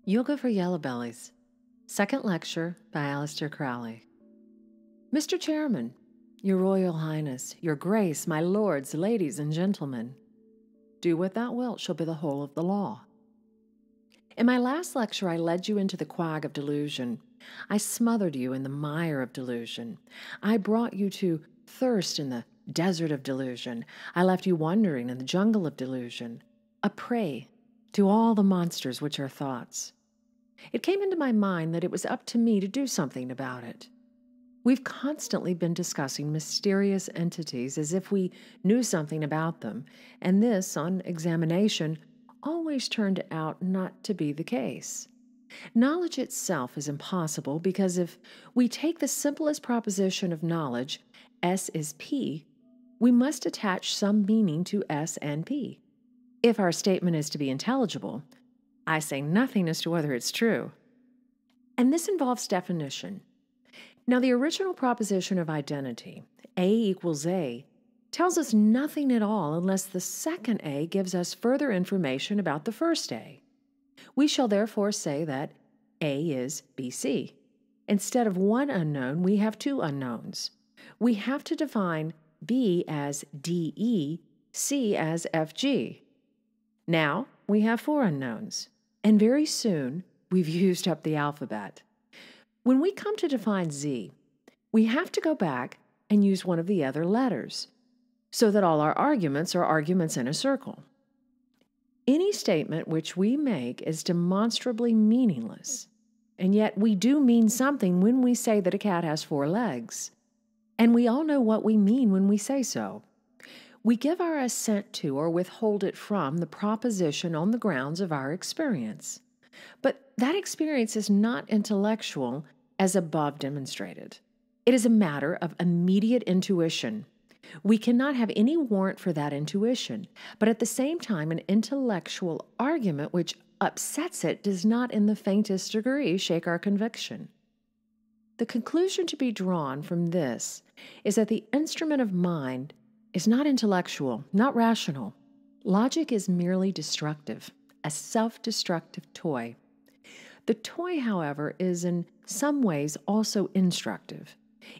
Yoga for Yellow Bellies, second lecture by Aleister Crowley. Mr. Chairman, Your Royal Highness, Your Grace, my lords, ladies, and gentlemen, do what thou wilt shall be the whole of the law. In my last lecture, I led you into the quag of delusion. I smothered you in the mire of delusion. I brought you to thirst in the desert of delusion. I left you wandering in the jungle of delusion, a prey to all the monsters which are thoughts. It came into my mind that it was up to me to do something about it. We've constantly been discussing mysterious entities as if we knew something about them, and this, on examination, always turned out not to be the case. Knowledge itself is impossible because if we take the simplest proposition of knowledge, S is P, we must attach some meaning to S and P. If our statement is to be intelligible, I say nothing as to whether it's true. And this involves definition. Now, the original proposition of identity, A equals A, tells us nothing at all unless the second A gives us further information about the first A. We shall therefore say that A is BC. Instead of one unknown, we have two unknowns. We have to define B as DE, C as FG. Now we have four unknowns, and very soon we've used up the alphabet. When we come to define Z, we have to go back and use one of the other letters, so that all our arguments are arguments in a circle. Any statement which we make is demonstrably meaningless, and yet we do mean something when we say that a cat has four legs, and we all know what we mean when we say so. We give our assent to or withhold it from the proposition on the grounds of our experience. But that experience is not intellectual as above demonstrated. It is a matter of immediate intuition. We cannot have any warrant for that intuition, but at the same time an intellectual argument which upsets it does not in the faintest degree shake our conviction. The conclusion to be drawn from this is that the instrument of mind is not intellectual, not rational. Logic is merely destructive, a self-destructive toy. The toy, however, is in some ways also instructive,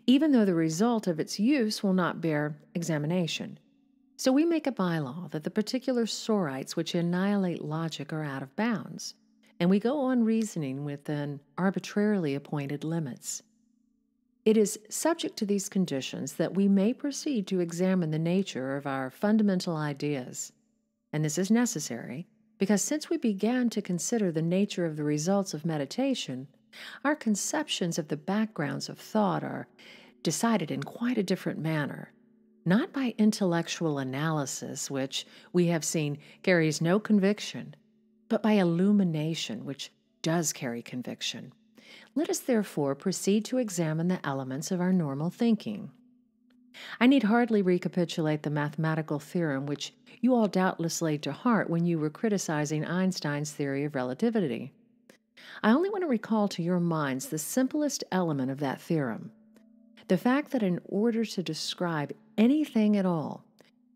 even though the result of its use will not bear examination. So we make a bylaw that the particular sorites which annihilate logic are out of bounds, and we go on reasoning within arbitrarily appointed limits. It is subject to these conditions that we may proceed to examine the nature of our fundamental ideas. And this is necessary because since we began to consider the nature of the results of meditation, our conceptions of the backgrounds of thought are decided in quite a different manner, not by intellectual analysis, which we have seen carries no conviction, but by illumination, which does carry conviction. Let us therefore proceed to examine the elements of our normal thinking. I need hardly recapitulate the mathematical theorem which you all doubtless laid to heart when you were criticizing Einstein's theory of relativity. I only want to recall to your minds the simplest element of that theorem, the fact that in order to describe anything at all,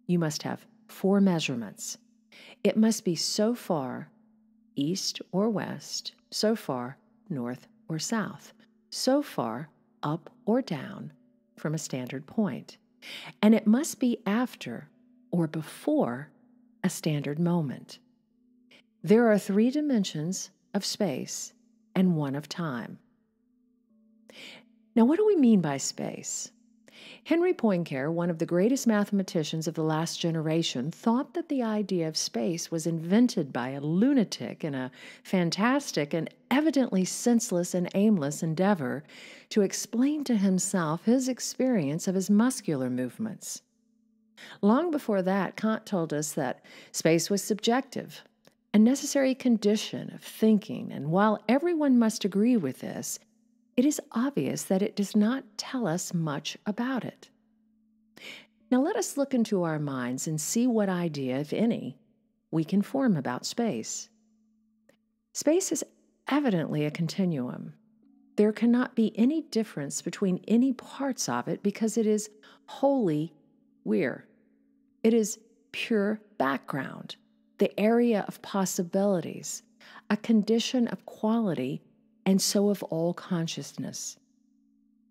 you must have four measurements. It must be so far east or west, so far north or south, so far up or down from a standard point, and it must be after or before a standard moment. There are three dimensions of space and one of time. Now, what do we mean by space? Henry Poincare, one of the greatest mathematicians of the last generation, thought that the idea of space was invented by a lunatic in a fantastic and evidently senseless and aimless endeavor to explain to himself his experience of his muscular movements. Long before that, Kant told us that space was subjective, a necessary condition of thinking, and while everyone must agree with this, it is obvious that it does not tell us much about it. Now let us look into our minds and see what idea, if any, we can form about space. Space is evidently a continuum. There cannot be any difference between any parts of it because it is wholly we're. It is pure background, the area of possibilities, a condition of quality, and so of all consciousness.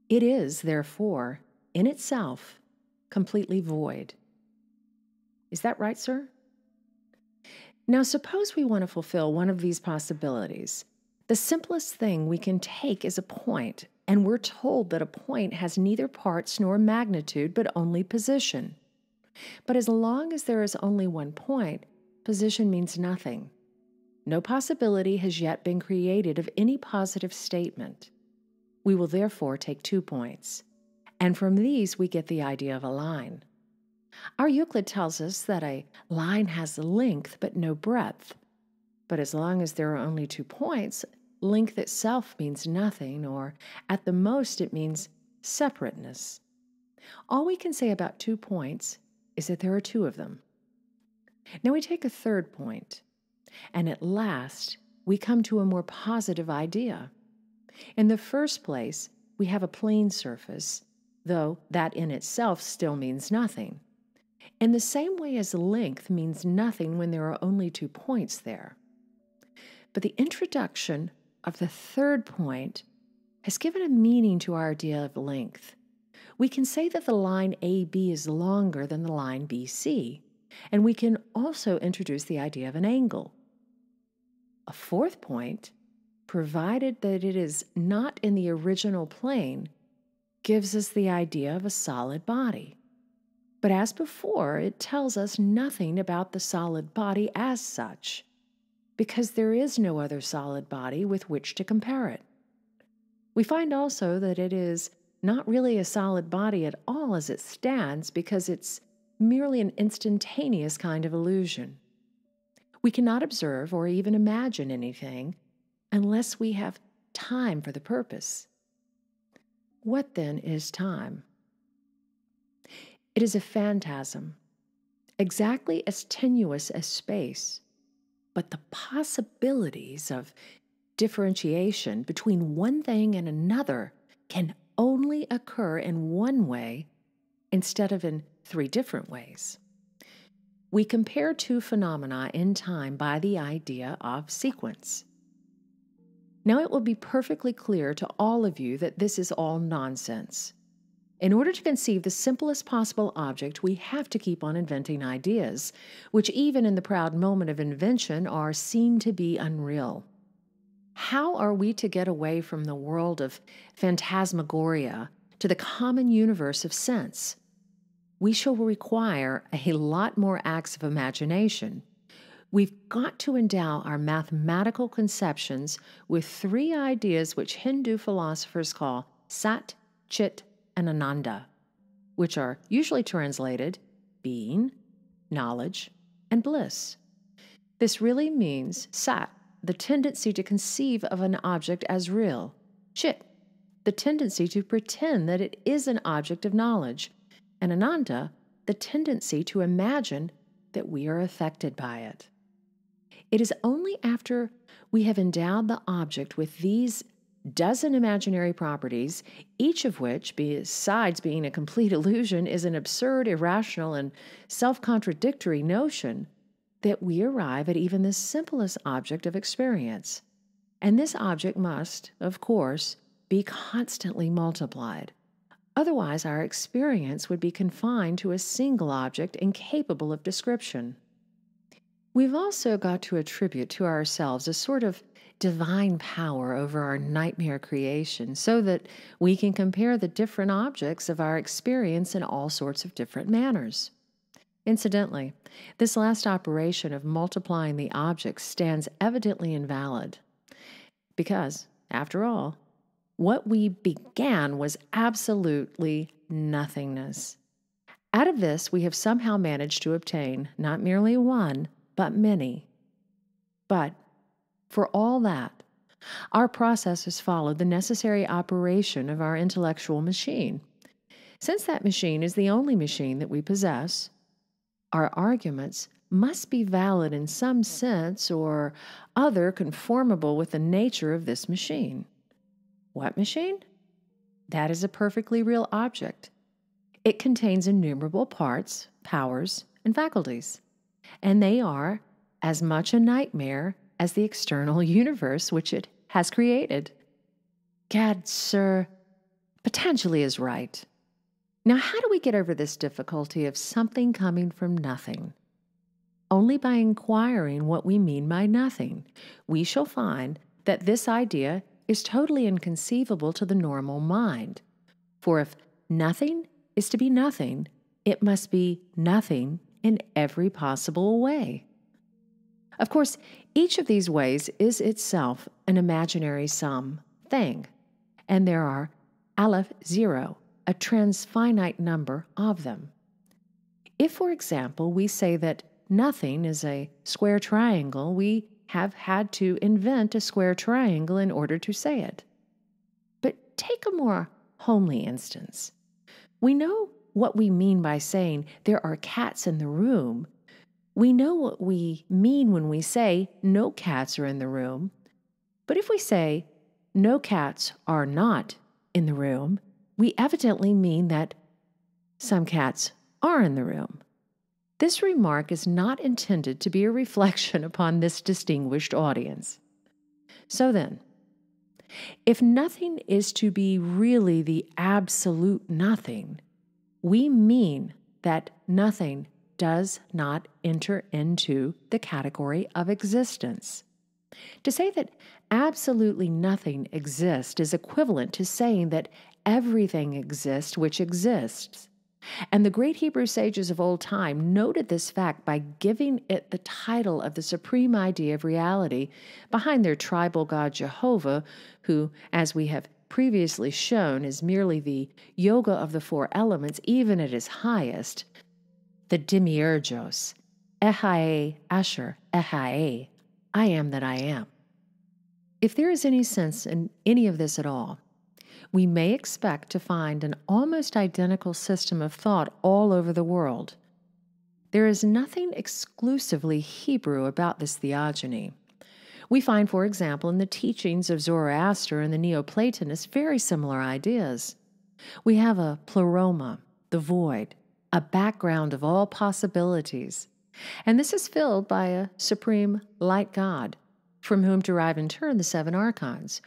It is, therefore, in itself, completely void. Is that right, sir? Now, suppose we want to fulfill one of these possibilities. The simplest thing we can take is a point, and we're told that a point has neither parts nor magnitude, but only position. But as long as there is only one point, position means nothing. No possibility has yet been created of any positive statement. We will therefore take 2 points, and from these we get the idea of a line. Our Euclid tells us that a line has length but no breadth. But as long as there are only 2 points, length itself means nothing, or at the most it means separateness. All we can say about 2 points is that there are 2 of them. Now we take a third point, and at last we come to a more positive idea. In the first place, we have a plane surface, though that in itself still means nothing. In the same way as length means nothing when there are only 2 points there. But the introduction of the third point has given a meaning to our idea of length. We can say that the line AB is longer than the line BC, and we can also introduce the idea of an angle. A fourth point, provided that it is not in the original plane, gives us the idea of a solid body. But as before, it tells us nothing about the solid body as such, because there is no other solid body with which to compare it. We find also that it is not really a solid body at all as it stands, because it's merely an instantaneous kind of illusion. We cannot observe or even imagine anything unless we have time for the purpose. What then is time? It is a phantasm, exactly as tenuous as space, but the possibilities of differentiation between one thing and another can only occur in one way instead of in 3 different ways. We compare 2 phenomena in time by the idea of sequence. Now it will be perfectly clear to all of you that this is all nonsense. In order to conceive the simplest possible object, we have to keep on inventing ideas, which even in the proud moment of invention are seen to be unreal. How are we to get away from the world of phantasmagoria to the common universe of sense? We shall require a lot more acts of imagination. We've got to endow our mathematical conceptions with 3 ideas which Hindu philosophers call Sat, Chit, and Ananda, which are usually translated being, knowledge, and bliss. This really means Sat, the tendency to conceive of an object as real; Chit, the tendency to pretend that it is an object of knowledge; and Ananda, the tendency to imagine that we are affected by it. It is only after we have endowed the object with these dozen imaginary properties, each of which, besides being a complete illusion, is an absurd, irrational, and self-contradictory notion, that we arrive at even the simplest object of experience. And this object must, of course, be constantly multiplied. Otherwise, our experience would be confined to a single object incapable of description. We've also got to attribute to ourselves a sort of divine power over our nightmare creation, so that we can compare the different objects of our experience in all sorts of different manners. Incidentally, this last operation of multiplying the objects stands evidently invalid, because, after all, what we began was absolutely nothingness. Out of this we have somehow managed to obtain not merely one, but many. But for all that, our process has followed the necessary operation of our intellectual machine. Since that machine is the only machine that we possess, our arguments must be valid in some sense or other conformable with the nature of this machine. What machine? That is a perfectly real object. It contains innumerable parts, powers, and faculties, and they are as much a nightmare as the external universe which it has created. Gad, sir, Patanjali is right. Now, how do we get over this difficulty of something coming from nothing? Only by inquiring what we mean by nothing. We shall find that this idea is totally inconceivable to the normal mind. For if nothing is to be nothing, it must be nothing in every possible way. Of course, each of these ways is itself an imaginary sum thing, and there are aleph zero, a transfinite number of them. If, for example, we say that nothing is a square triangle, we have had to invent a square triangle in order to say it. But take a more homely instance. We know what we mean by saying there are cats in the room. We know what we mean when we say no cats are in the room. But if we say no cats are not in the room, we evidently mean that some cats are in the room. This remark is not intended to be a reflection upon this distinguished audience. So then, if nothing is to be really the absolute nothing, we mean that nothing does not enter into the category of existence. To say that absolutely nothing exists is equivalent to saying that everything exists which exists. And the great Hebrew sages of old time noted this fact by giving it the title of the supreme idea of reality behind their tribal god Jehovah, who, as we have previously shown, is merely the yoga of the four elements, even at its highest, the demiurgos, Ehae Asher Ehae, I am that I am. If there is any sense in any of this at all, we may expect to find an almost identical system of thought all over the world. There is nothing exclusively Hebrew about this theogony. We find, for example, in the teachings of Zoroaster and the Neoplatonists very similar ideas. We have a pleroma, the void, a background of all possibilities, and this is filled by a supreme light God, from whom derive in turn the seven archons,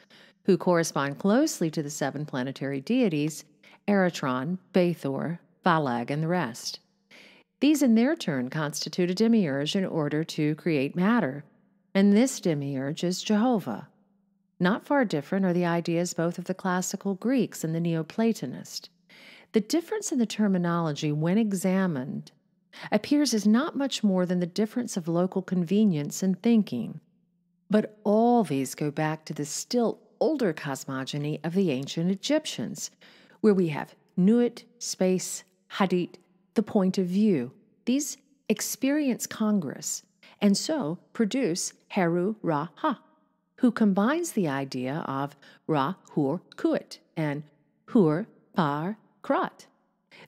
who correspond closely to the seven planetary deities, Eretron, Bathor, Phalag, and the rest. These in their turn constitute a demiurge in order to create matter, and this demiurge is Jehovah. Not far different are the ideas both of the classical Greeks and the Neoplatonist. The difference in the terminology, when examined, appears as not much more than the difference of local convenience in thinking. But all these go back to the still older cosmogony of the ancient Egyptians, where we have Nuit, space, Hadit, the point of view. These experience Congress, and so produce Heru Ra Ha, who combines the idea of Ra Hur Kuit and Hur Par Krat.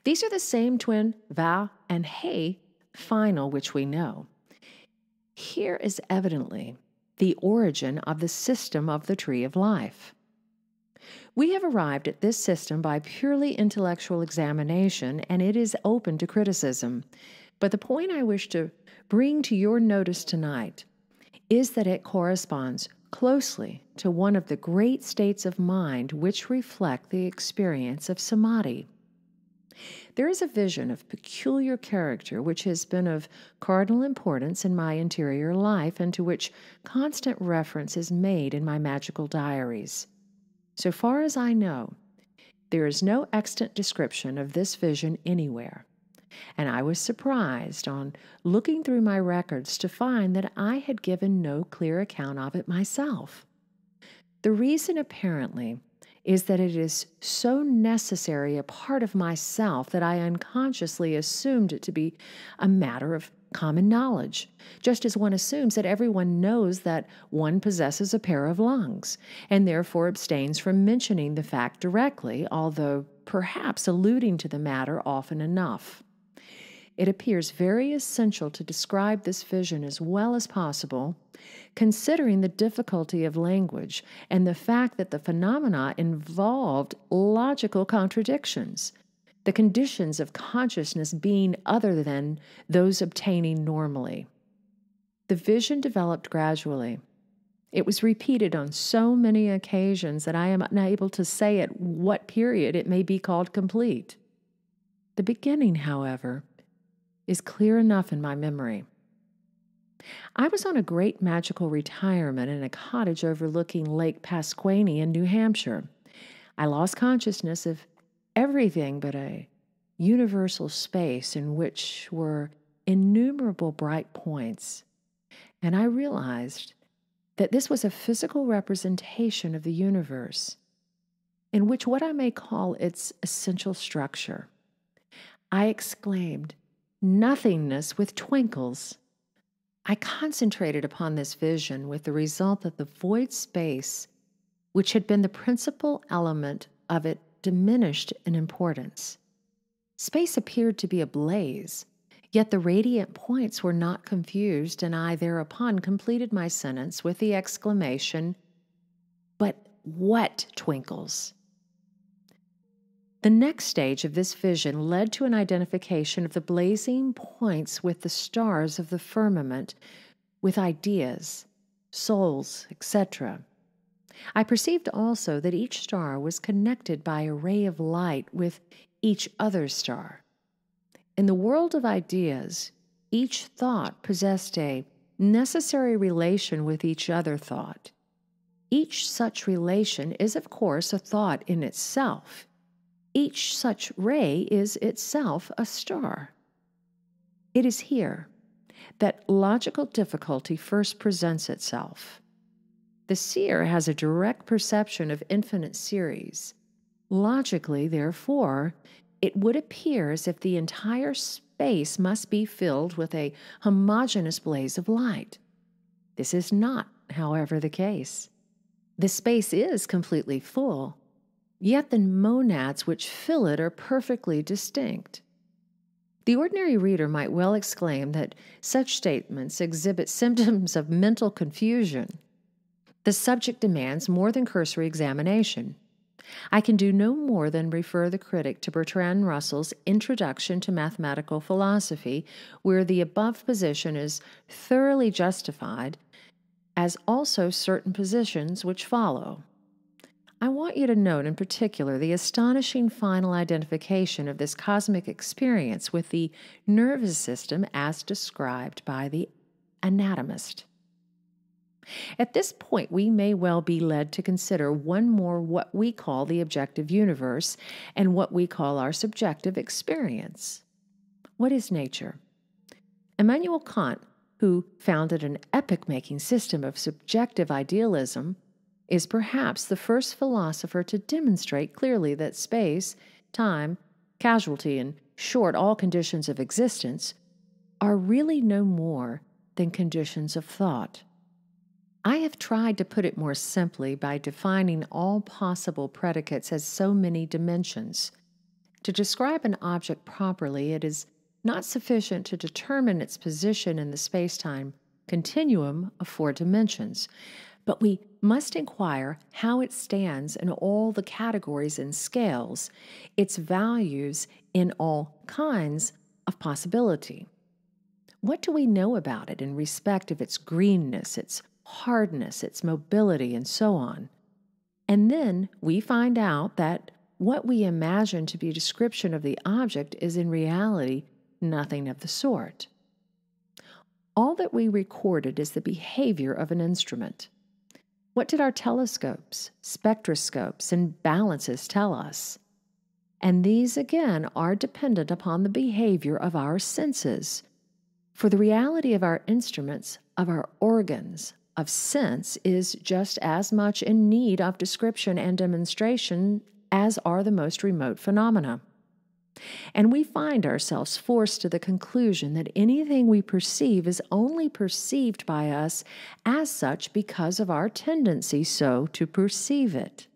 These are the same twin Va and He final which we know. Here is evidently the origin of the system of the tree of life. We have arrived at this system by purely intellectual examination, and it is open to criticism. But the point I wish to bring to your notice tonight is that it corresponds closely to one of the great states of mind which reflect the experience of samadhi. There is a vision of peculiar character which has been of cardinal importance in my interior life and to which constant reference is made in my magical diaries. So far as I know, there is no extant description of this vision anywhere, and I was surprised on looking through my records to find that I had given no clear account of it myself. The reason, apparently, is that it is so necessary a part of myself that I unconsciously assumed it to be a matter of common knowledge, just as one assumes that everyone knows that one possesses a pair of lungs, and therefore abstains from mentioning the fact directly, although perhaps alluding to the matter often enough. It appears very essential to describe this vision as well as possible, considering the difficulty of language and the fact that the phenomena involved logical contradictions, the conditions of consciousness being other than those obtaining normally. The vision developed gradually, It was repeated on so many occasions that I am unable to say at what period it may be called complete. The beginning, however, is clear enough in my memory. I was on a great magical retirement in a cottage overlooking Lake Pasquaney in New Hampshire. I lost consciousness of everything but a universal space in which were innumerable bright points, and I realized that this was a physical representation of the universe, in which what I may call its essential structure. I exclaimed, "Nothingness with twinkles!" I concentrated upon this vision with the result that the void space, which had been the principal element of it, diminished in importance. Space appeared to be ablaze, yet the radiant points were not confused, and I thereupon completed my sentence with the exclamation, "But what twinkles?" The next stage of this vision led to an identification of the blazing points with the stars of the firmament, with ideas, souls, etc. I perceived also that each star was connected by a ray of light with each other star. In the world of ideas, each thought possessed a necessary relation with each other thought. Each such relation is, of course, a thought in itself. Each such ray is itself a star. It is here that logical difficulty first presents itself. The seer has a direct perception of infinite series. Logically, therefore, it would appear as if the entire space must be filled with a homogeneous blaze of light. This is not, however, the case. The space is completely full, yet the monads which fill it are perfectly distinct. The ordinary reader might well exclaim that such statements exhibit symptoms of mental confusion. The subject demands more than cursory examination. I can do no more than refer the critic to Bertrand Russell's Introduction to Mathematical Philosophy, where the above position is thoroughly justified, as also certain positions which follow. I want you to note in particular the astonishing final identification of this cosmic experience with the nervous system as described by the anatomist. At this point, we may well be led to consider one more what we call the objective universe and what we call our subjective experience. What is nature? Immanuel Kant, who founded an epoch-making system of subjective idealism, is perhaps the first philosopher to demonstrate clearly that space, time, causality, in short, all conditions of existence, are really no more than conditions of thought. I have tried to put it more simply by defining all possible predicates as so many dimensions. To describe an object properly, it is not sufficient to determine its position in the space-time continuum of 4 dimensions, but we must inquire how it stands in all the categories and scales, its values in all kinds of possibility. What do we know about it in respect of its greenness, its hardness, its mobility, and so on? And then we find out that what we imagine to be a description of the object is in reality nothing of the sort. All that we recorded is the behavior of an instrument. What did our telescopes, spectroscopes, and balances tell us? And these, again, are dependent upon the behavior of our senses. For the reality of our instruments, of our organs, of sense, is just as much in need of description and demonstration as are the most remote phenomena. And we find ourselves forced to the conclusion that anything we perceive is only perceived by us as such because of our tendency so to perceive it.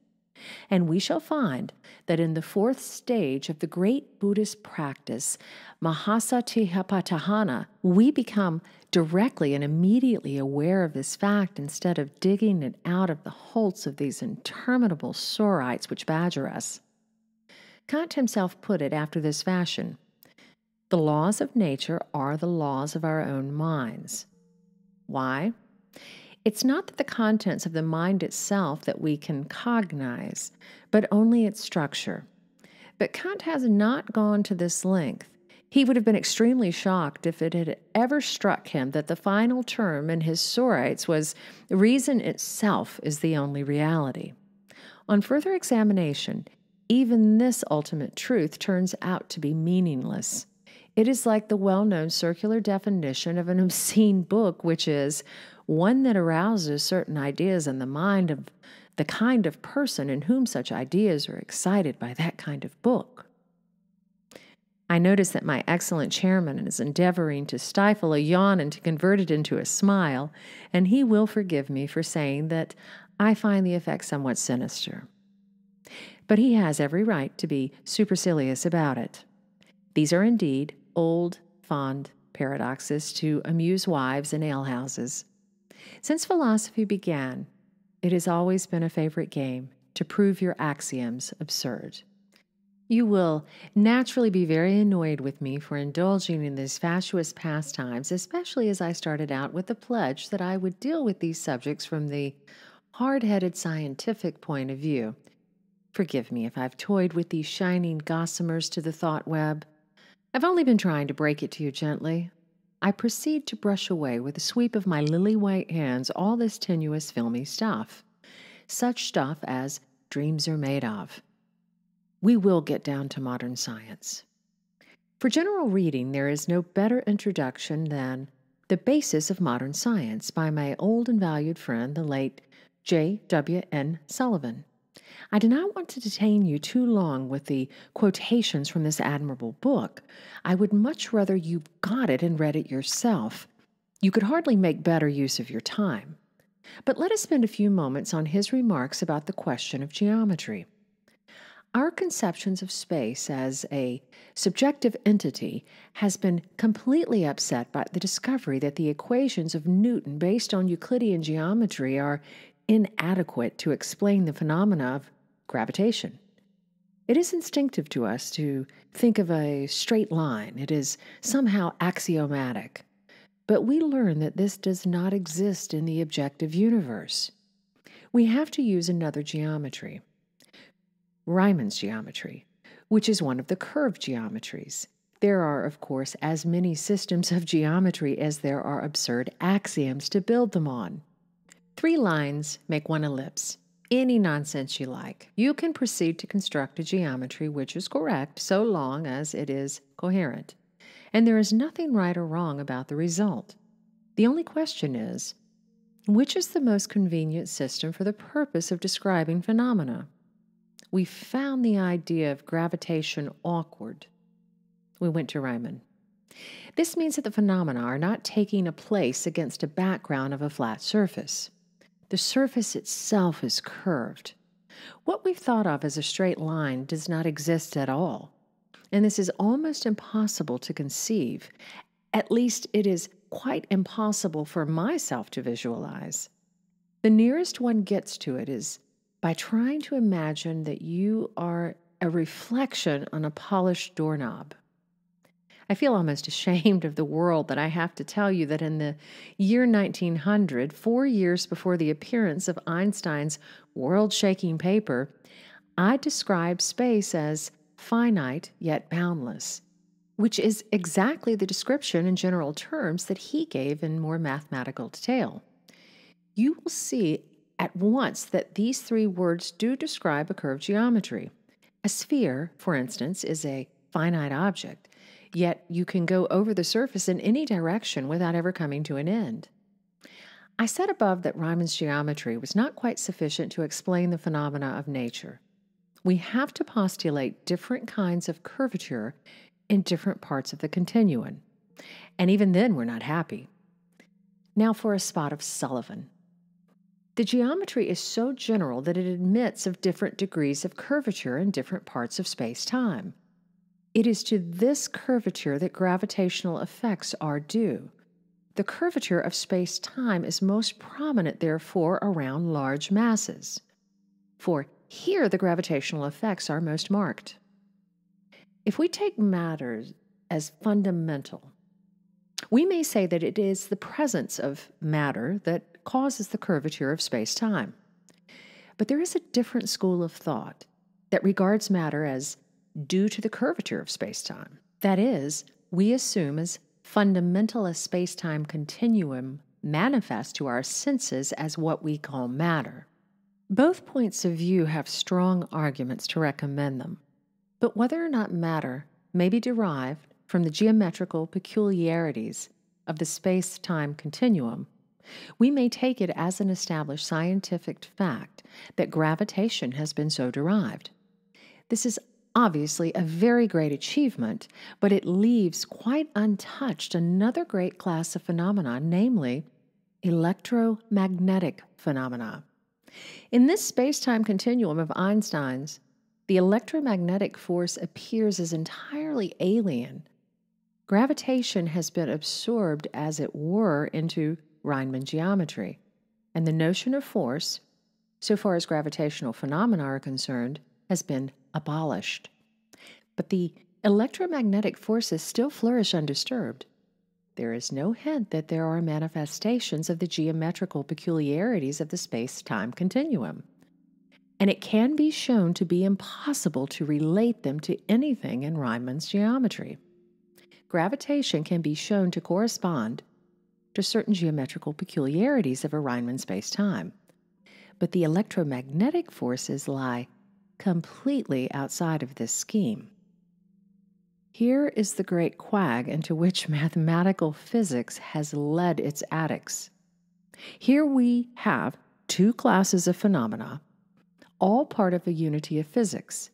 And we shall find that in the 4th stage of the great Buddhist practice, Mahasatipatthana, we become directly and immediately aware of this fact instead of digging it out of the holts of these interminable sorites which badger us. Kant himself put it after this fashion: the laws of nature are the laws of our own minds. Why? It's not that the contents of the mind itself that we can cognize, but only its structure. But Kant has not gone to this length. He would have been extremely shocked if it had ever struck him that the final term in his sorites was reason itself is the only reality. On further examination, even this ultimate truth turns out to be meaningless. It is like the well-known circular definition of an obscene book, which is one that arouses certain ideas in the mind of the kind of person in whom such ideas are excited by that kind of book. I notice that my excellent chairman is endeavoring to stifle a yawn and to convert it into a smile, and he will forgive me for saying that I find the effect somewhat sinister. But he has every right to be supercilious about it. These are indeed old, fond paradoxes to amuse wives in alehouses. Since philosophy began, it has always been a favorite game to prove your axioms absurd. You will naturally be very annoyed with me for indulging in these fatuous pastimes, especially as I started out with the pledge that I would deal with these subjects from the hard-headed scientific point of view. Forgive me if I've toyed with these shining gossamers to the thought web. I've only been trying to break it to you gently. I proceed to brush away with a sweep of my lily-white hands all this tenuous, filmy stuff. Such stuff as dreams are made of. We will get down to modern science. For general reading, there is no better introduction than The Basis of Modern Science by my old and valued friend, the late J.W.N. Sullivan. I do not want to detain you too long with the quotations from this admirable book. I would much rather you got it and read it yourself. You could hardly make better use of your time. But let us spend a few moments on his remarks about the question of geometry. Our conceptions of space as a subjective entity has been completely upset by the discovery that the equations of Newton based on Euclidean geometry are inadequate to explain the phenomena of gravitation. It is instinctive to us to think of a straight line. It is somehow axiomatic. But we learn that this does not exist in the objective universe. We have to use another geometry. Riemann's geometry, which is one of the curved geometries. There are, of course, as many systems of geometry as there are absurd axioms to build them on. 3 lines make 1 ellipse. Any nonsense you like. You can proceed to construct a geometry which is correct so long as it is coherent. And there is nothing right or wrong about the result. The only question is, which is the most convenient system for the purpose of describing phenomena? We found the idea of gravitation awkward. We went to Riemann. This means that the phenomena are not taking a place against a background of a flat surface. The surface itself is curved. What we've thought of as a straight line does not exist at all. And this is almost impossible to conceive. At least it is quite impossible for myself to visualize. The nearest one gets to it is by trying to imagine that you are a reflection on a polished doorknob. I feel almost ashamed of the world that I have to tell you that in the year 1900, 4 years before the appearance of Einstein's world-shaking paper, I described space as finite yet boundless, which is exactly the description in general terms that he gave in more mathematical detail. You will see at once that these 3 words do describe a curved geometry. A sphere, for instance, is a finite object, yet you can go over the surface in any direction without ever coming to an end. I said above that Riemann's geometry was not quite sufficient to explain the phenomena of nature. We have to postulate different kinds of curvature in different parts of the continuum, and even then we're not happy. Now for a spot of Sullivan. The geometry is so general that it admits of different degrees of curvature in different parts of space-time. It is to this curvature that gravitational effects are due. The curvature of space-time is most prominent, therefore, around large masses. For here the gravitational effects are most marked. If we take matters as fundamental, We may say that it is the presence of matter that causes the curvature of space-time. But there is a different school of thought that regards matter as due to the curvature of space-time. That is, we assume as fundamental a space-time continuum manifest to our senses as what we call matter. Both points of view have strong arguments to recommend them, but whether or not matter may be derived from the geometrical peculiarities of the space-time continuum, we may take it as an established scientific fact that gravitation has been so derived. This is obviously a very great achievement, but it leaves quite untouched another great class of phenomena, namely electromagnetic phenomena. In this space-time continuum of Einstein's, the electromagnetic force appears as entirely alien. Gravitation has been absorbed, as it were, into Riemann geometry, and the notion of force, so far as gravitational phenomena are concerned, has been abolished. But the electromagnetic forces still flourish undisturbed. There is no hint that there are manifestations of the geometrical peculiarities of the space-time continuum, and it can be shown to be impossible to relate them to anything in Riemann's geometry. Gravitation can be shown to correspond to certain geometrical peculiarities of a Riemann space-time, but the electromagnetic forces lie completely outside of this scheme. Here is the great quag into which mathematical physics has led its addicts. Here we have two classes of phenomena, all part of a unity of physics.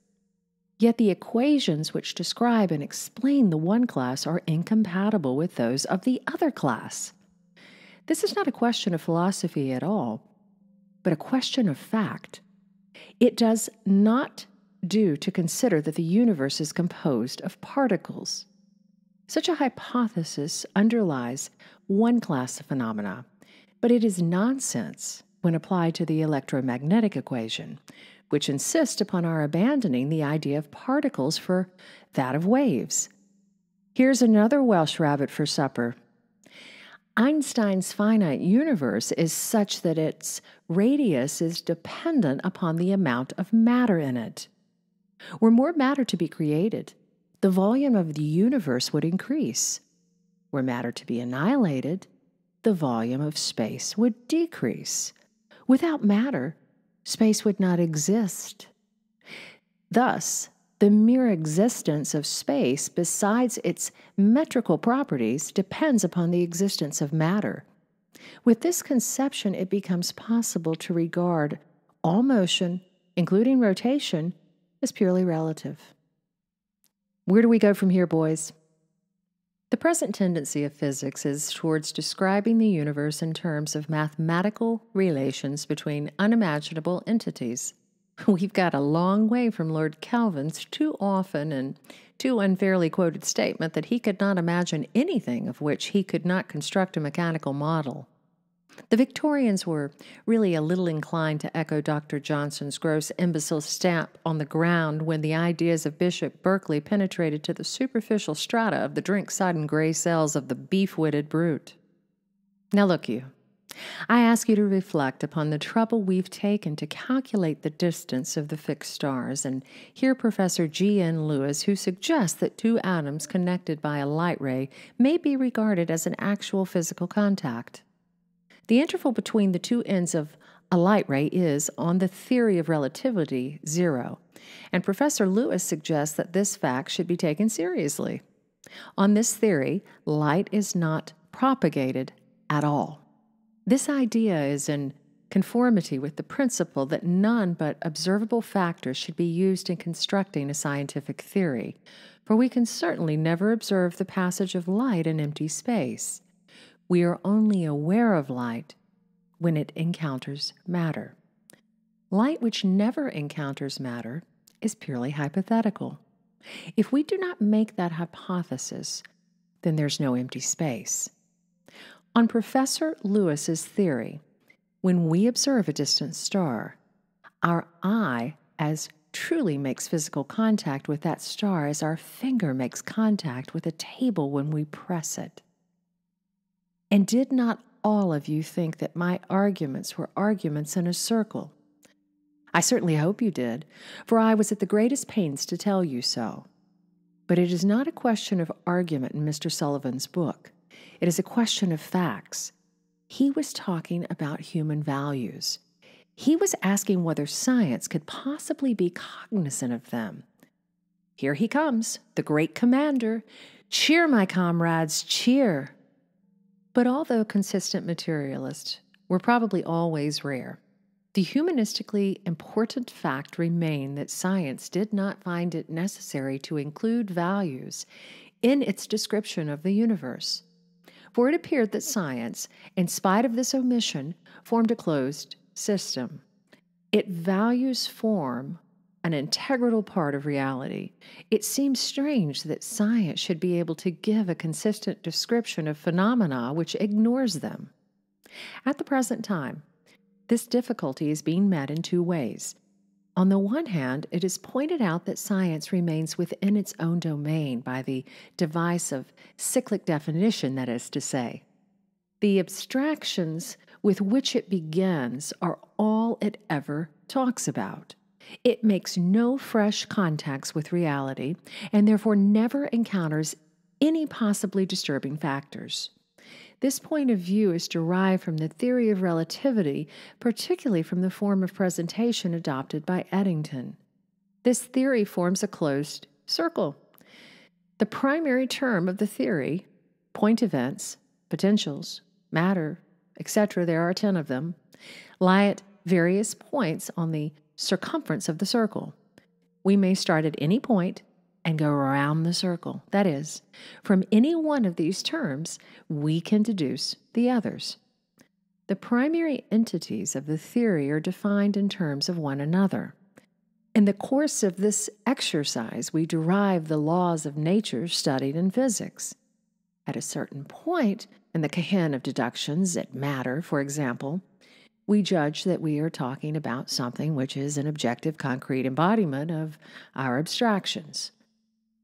Yet the equations which describe and explain the one class are incompatible with those of the other class. This is not a question of philosophy at all, but a question of fact. It does not do to consider that the universe is composed of particles. Such a hypothesis underlies one class of phenomena, but it is nonsense when applied to the electromagnetic equation, which insists upon our abandoning the idea of particles for that of waves. Here's another Welsh rabbit for supper. Einstein's finite universe is such that its radius is dependent upon the amount of matter in it. Were more matter to be created, the volume of the universe would increase. Were matter to be annihilated, the volume of space would decrease. Without matter, space would not exist. Thus, the mere existence of space, besides its metrical properties, depends upon the existence of matter. With this conception, it becomes possible to regard all motion, including rotation, as purely relative. Where do we go from here, boys? The present tendency of physics is towards describing the universe in terms of mathematical relations between unimaginable entities. We've got a long way from Lord Kelvin's too often and too unfairly quoted statement that he could not imagine anything of which he could not construct a mechanical model. The Victorians were really a little inclined to echo Dr. Johnson's gross imbecile stamp on the ground when the ideas of Bishop Berkeley penetrated to the superficial strata of the drink-sodden gray cells of the beef-witted brute. Now look you, I ask you to reflect upon the trouble we've taken to calculate the distance of the fixed stars, and hear Professor G.N. Lewis, who suggests that two atoms connected by a light ray may be regarded as an actual physical contact. The interval between the two ends of a light ray is, on the theory of relativity, 0, and Professor Lewis suggests that this fact should be taken seriously. On this theory, light is not propagated at all. This idea is in conformity with the principle that none but observable factors should be used in constructing a scientific theory, for we can certainly never observe the passage of light in empty space. We are only aware of light when it encounters matter. Light which never encounters matter is purely hypothetical. If we do not make that hypothesis, then there's no empty space. On Professor Lewis's theory, when we observe a distant star, our eye as truly makes physical contact with that star as our finger makes contact with a table when we press it. And did not all of you think that my arguments were arguments in a circle? I certainly hope you did, for I was at the greatest pains to tell you so. But it is not a question of argument in Mr. Sullivan's book. It is a question of facts. He was talking about human values. He was asking whether science could possibly be cognizant of them. Here he comes, the great commander. Cheer, my comrades, cheer. But although consistent materialists were probably always rare, the humanistically important fact remained that science did not find it necessary to include values in its description of the universe. For it appeared that science, in spite of this omission, formed a closed system. It values form an integral part of reality. It seems strange that science should be able to give a consistent description of phenomena which ignores them. At the present time, this difficulty is being met in two ways. On the one hand, it is pointed out that science remains within its own domain by the device of cyclic definition, that is to say. The abstractions with which it begins are all it ever talks about. It makes no fresh contacts with reality and therefore never encounters any possibly disturbing factors. This point of view is derived from the theory of relativity, particularly from the form of presentation adopted by Eddington. This theory forms a closed circle. The primary term of the theory, point events, potentials, matter, etc., there are 10 of them, lie at various points on the circumference of the circle. We may start at any point and go around the circle. That is, from any one of these terms, we can deduce the others. The primary entities of the theory are defined in terms of one another. In the course of this exercise, we derive the laws of nature studied in physics. At a certain point in the cahen of deductions, at matter, for example, we judge that we are talking about something which is an objective, concrete embodiment of our abstractions.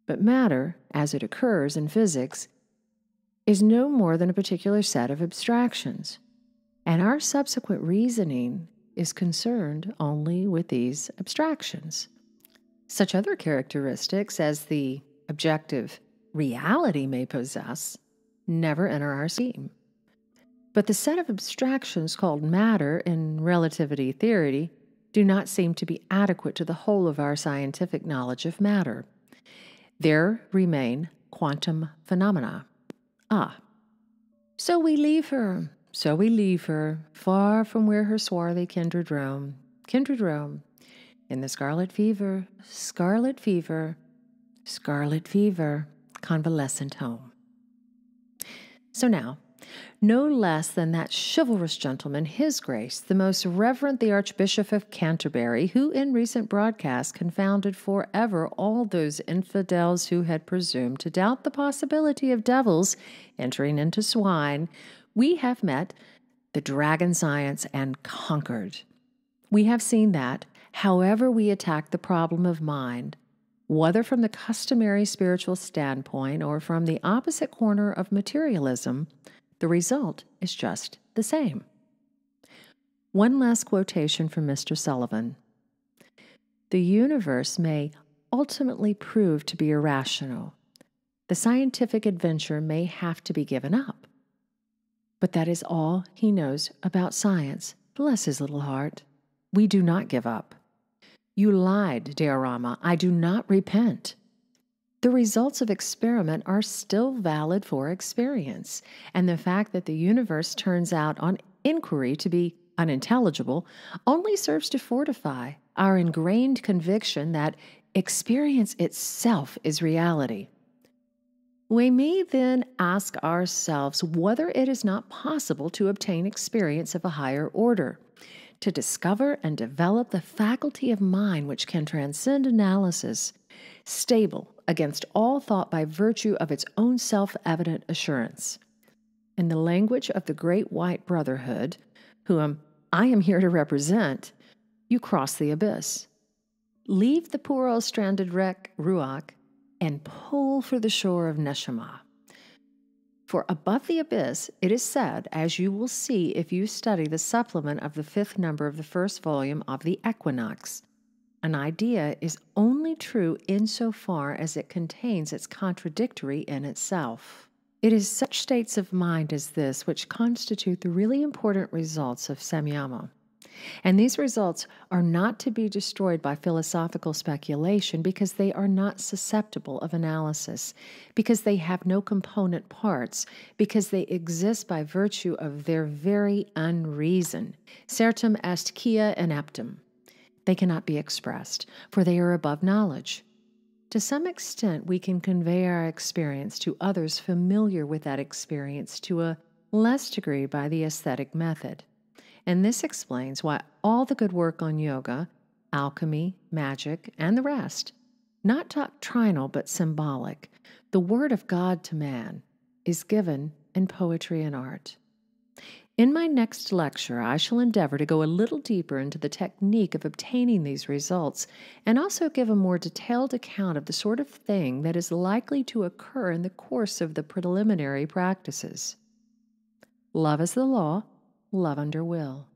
But matter, as it occurs in physics, is no more than a particular set of abstractions, and our subsequent reasoning is concerned only with these abstractions. Such other characteristics as the objective reality may possess never enter our scheme. But the set of abstractions called matter in relativity theory do not seem to be adequate to the whole of our scientific knowledge of matter. There remain quantum phenomena. So we leave her, far from where her swarthy kindred roam, in the scarlet fever, convalescent home. So now, no less than that chivalrous gentleman, His Grace, the Most Reverend the Archbishop of Canterbury, who in recent broadcasts confounded forever all those infidels who had presumed to doubt the possibility of devils entering into swine, we have met the dragon science and conquered. We have seen that, however we attack the problem of mind, whether from the customary spiritual standpoint or from the opposite corner of materialism, the result is just the same. One last quotation from Mr. Sullivan. The universe may ultimately prove to be irrational. The scientific adventure may have to be given up. But that is all he knows about science. Bless his little heart. We do not give up. You lied, Diorama. I do not repent. The results of experiment are still valid for experience, and the fact that the universe turns out on inquiry to be unintelligible only serves to fortify our ingrained conviction that experience itself is reality. We may then ask ourselves whether it is not possible to obtain experience of a higher order, to discover and develop the faculty of mind which can transcend analysis, stable against all thought by virtue of its own self-evident assurance. In the language of the great white brotherhood, whom I am here to represent, you cross the abyss. Leave the poor old stranded wreck, Ruach, and pull for the shore of Neshama. For above the abyss, it is said, as you will see if you study the supplement of the 5th number of the 1st volume of the Equinox, an idea is only true insofar as it contains its contradictory in itself. It is such states of mind as this which constitute the really important results of Samyama. And these results are not to be destroyed by philosophical speculation because they are not susceptible of analysis, because they have no component parts, because they exist by virtue of their very unreason. Certum est quia ineptum. They cannot be expressed, for they are above knowledge. To some extent, we can convey our experience to others familiar with that experience to a less degree by the aesthetic method. And this explains why all the good work on yoga, alchemy, magic, and the rest, not doctrinal but symbolic, the word of God to man, is given in poetry and art. In my next lecture, I shall endeavor to go a little deeper into the technique of obtaining these results and also give a more detailed account of the sort of thing that is likely to occur in the course of the preliminary practices. Love is the law, love under will.